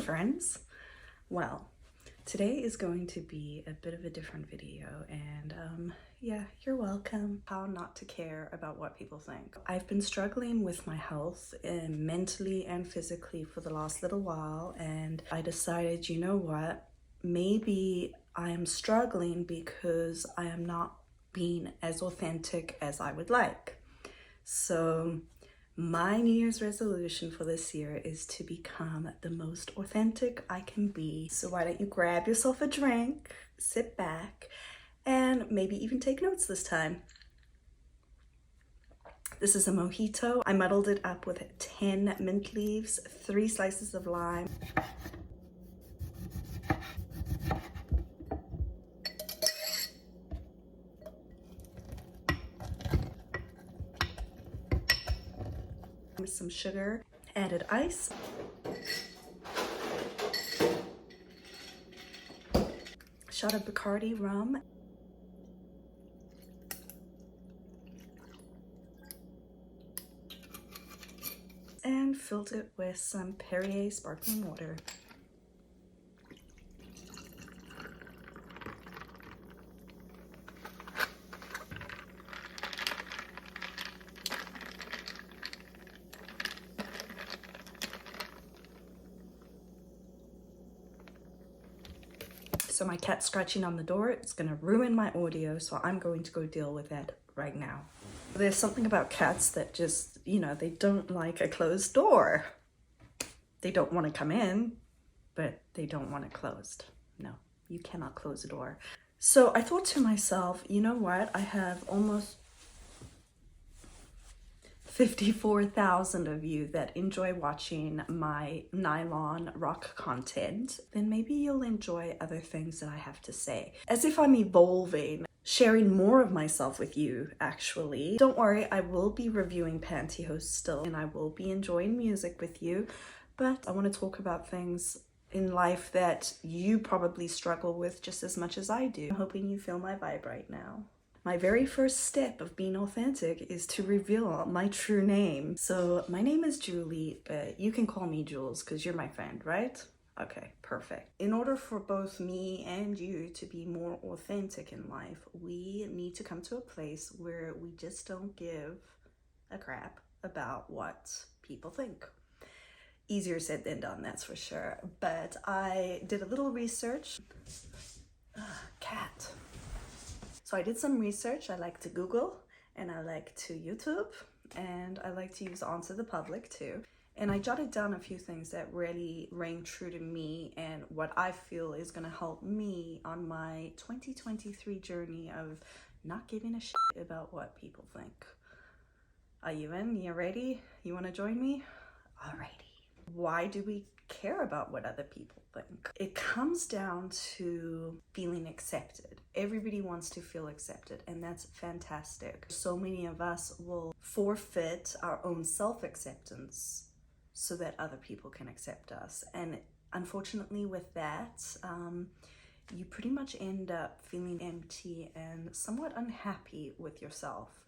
friends. Well, today is going to be a bit of a different video, and yeah, you're welcome. How not to care about what people think. I've been struggling with my health mentally and physically for the last little while, and I decided, you know what, maybe I am struggling because I am not being as authentic as I would like. So my New Year's resolution for this year is to become the most authentic I can be. So why don't you grab yourself a drink, sit back, and maybe even take notes this time. This is a mojito. I muddled it up with 10 mint leaves, 3 slices of lime, some sugar, added ice, shot of Bacardi rum, and filled it with some Perrier sparkling water. So my cat's scratching on the door. It's gonna ruin my audio, so I'm going to go deal with that right now. There's something about cats that just, you know, they don't like a closed door. They don't want to come in, but they don't want it closed. No, you cannot close a door. So I thought to myself, you know what? I have almost 54,000 of you that enjoy watching my nylon rock content, then maybe you'll enjoy other things that I have to say. As if I'm evolving, sharing more of myself with you, actually. Don't worry, I will be reviewing pantyhose still, and I will be enjoying music with you, but I want to talk about things in life that you probably struggle with just as much as I do. I'm hoping you feel my vibe right now. My very first step of being authentic is to reveal my true name. So my name is Julie, but you can call me Jules because you're my friend, right? Okay, perfect. In order for both me and you to be more authentic in life, we need to come to a place where we just don't give a crap about what people think. Easier said than done, that's for sure. But I did a little research. Cat. So I did some research. I like to Google, and I like to YouTube, and I like to use Answer the Public too. And I jotted down a few things that really rang true to me and what I feel is gonna help me on my 2023 journey of not giving a shit about what people think. Are you in? You ready? You wanna join me? Alrighty. Why do we care about what other people think? It comes down to feeling accepted. Everybody wants to feel accepted, and that's fantastic. So many of us will forfeit our own self-acceptance so that other people can accept us. And unfortunately with that, you pretty much end up feeling empty and somewhat unhappy with yourself.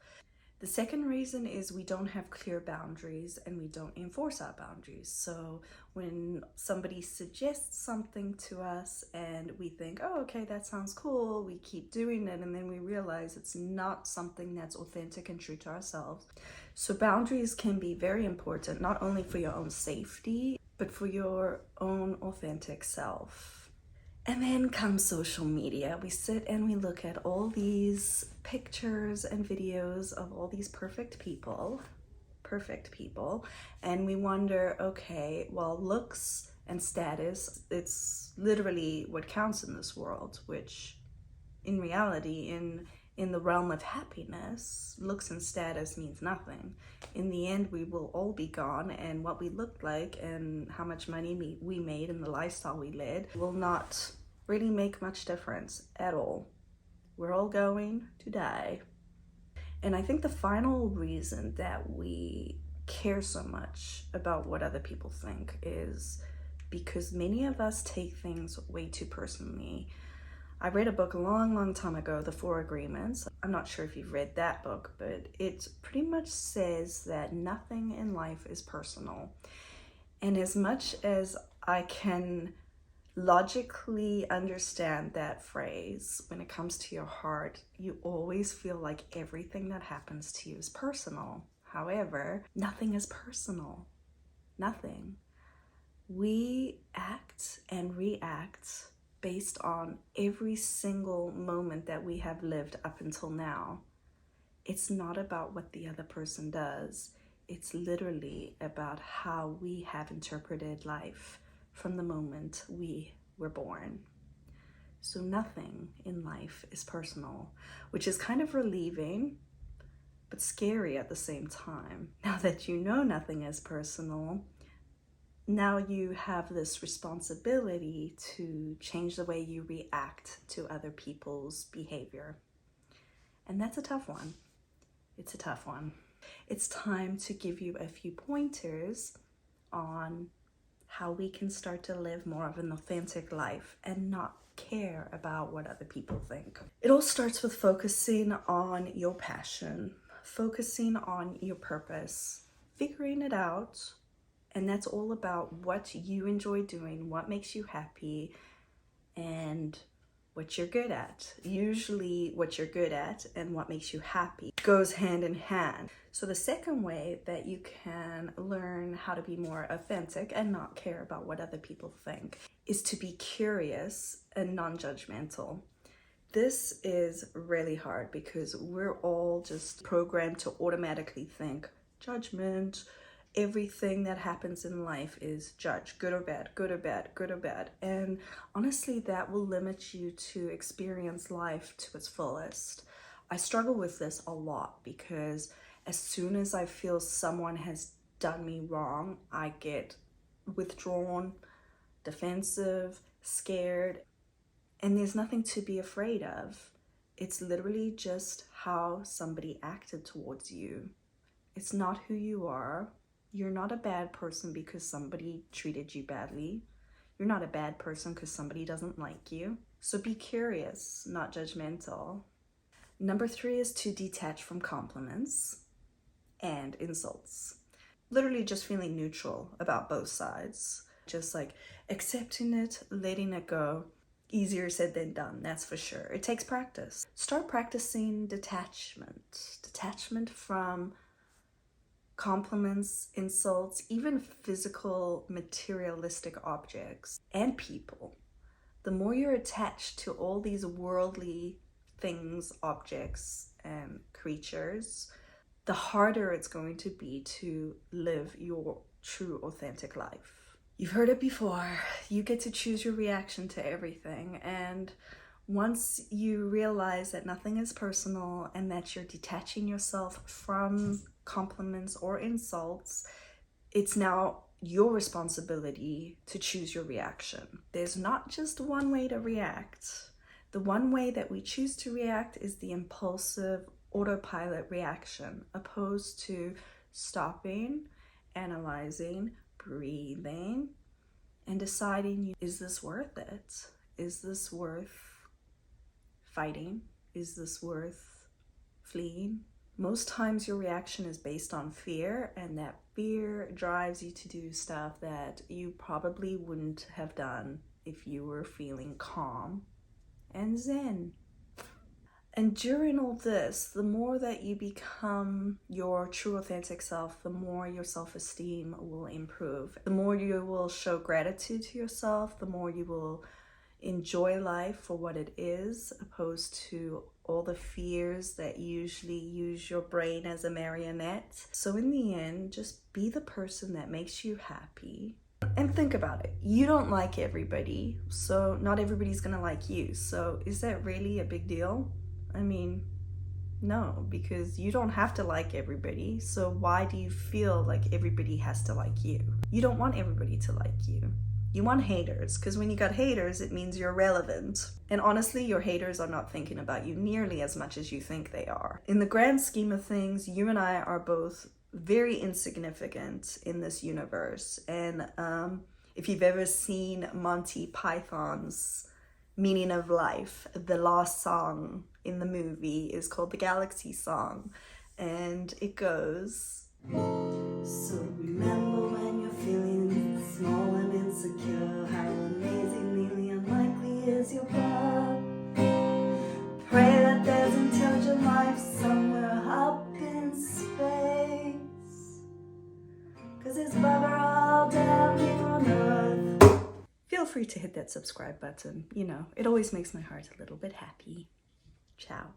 The second reason is we don't have clear boundaries and we don't enforce our boundaries. So when somebody suggests something to us and we think, oh, okay, that sounds cool, we keep doing it, and then we realize it's not something that's authentic and true to ourselves. So boundaries can be very important, not only for your own safety, but for your own authentic self. And then comes social media. We sit and we look at all these pictures and videos of all these perfect people, and we wonder, okay, well, looks and status, it's literally what counts in this world, which in reality, in the realm of happiness, looks and status means nothing. In the end, we will all be gone, and what we looked like and how much money we made and the lifestyle we led will not really make much difference at all. We're all going to die. And I think the final reason that we care so much about what other people think is because many of us take things way too personally. I read a book a long time ago, The 4 Agreements. I'm not sure if you've read that book, but it pretty much says that nothing in life is personal. And as much as I can logically understand that phrase, when it comes to your heart, you always feel like everything that happens to you is personal. However, nothing is personal. Nothing. We act and react based on every single moment that we have lived up until now. It's not about what the other person does. It's literally about how we have interpreted life from the moment we were born. So nothing in life is personal, which is kind of relieving, but scary at the same time. Now that you know nothing is personal, now you have this responsibility to change the way you react to other people's behavior. And that's a tough one. It's a tough one. It's time to give you a few pointers on how we can start to live more of an authentic life and not care about what other people think. It all starts with focusing on your passion, focusing on your purpose, figuring it out. And that's all about what you enjoy doing, what makes you happy, and what you're good at. Usually what you're good at and what makes you happy goes hand in hand. So the second way that you can learn how to be more authentic and not care about what other people think is to be curious and non-judgmental. This is really hard because we're all just programmed to automatically think judgment. Everything that happens in life is judge, good or bad, good or bad, good or bad. And honestly, that will limit you to experience life to its fullest. I struggle with this a lot because as soon as I feel someone has done me wrong, I get withdrawn, defensive, scared, and there's nothing to be afraid of. It's literally just how somebody acted towards you. It's not who you are. You're not a bad person because somebody treated you badly. You're not a bad person because somebody doesn't like you. So be curious, not judgmental. Number 3 is to detach from compliments and insults. Literally just feeling neutral about both sides. Just like accepting it, letting it go. Easier said than done, that's for sure. It takes practice. Start practicing detachment. Detachment from compliments, insults, even physical, materialistic objects and people. The more you're attached to all these worldly things, objects, and creatures, the harder it's going to be to live your true, authentic life. You've heard it before. You get to choose your reaction to everything. And once you realize that nothing is personal and that you're detaching yourself from compliments or insults, it's now your responsibility to choose your reaction. There's not just one way to react. The one way that we choose to react is the impulsive autopilot reaction, opposed to stopping, analyzing, breathing, and deciding, is this worth it? Is this worth fighting? Is this worth fleeing? Most times your reaction is based on fear, and that fear drives you to do stuff that you probably wouldn't have done if you were feeling calm and zen. And during all this, the more that you become your true authentic self, the more your self-esteem will improve. The more you will show gratitude to yourself, the more you will enjoy life for what it is, opposed to all the fears that usually use your brain as a marionette. So in the end, just be the person that makes you happy. And think about it. You don't like everybody, so not everybody's gonna like you. So is that really a big deal? I mean, no, because you don't have to like everybody. So why do you feel like everybody has to like you? You don't want everybody to like you. You want haters, because when you got haters, it means you're relevant. And honestly, your haters are not thinking about you nearly as much as you think they are. In the grand scheme of things, you and I are both very insignificant in this universe. And if you've ever seen Monty Python's Meaning of Life, the last song in the movie is called the Galaxy Song. And it goes, so remember when you're feeling small and insecure, how amazingly unlikely is your love. Pray that there's intelligent life somewhere up in space, 'cause it's bugger all down here on Earth. Feel free to hit that subscribe button, you know, it always makes my heart a little bit happy. Ciao.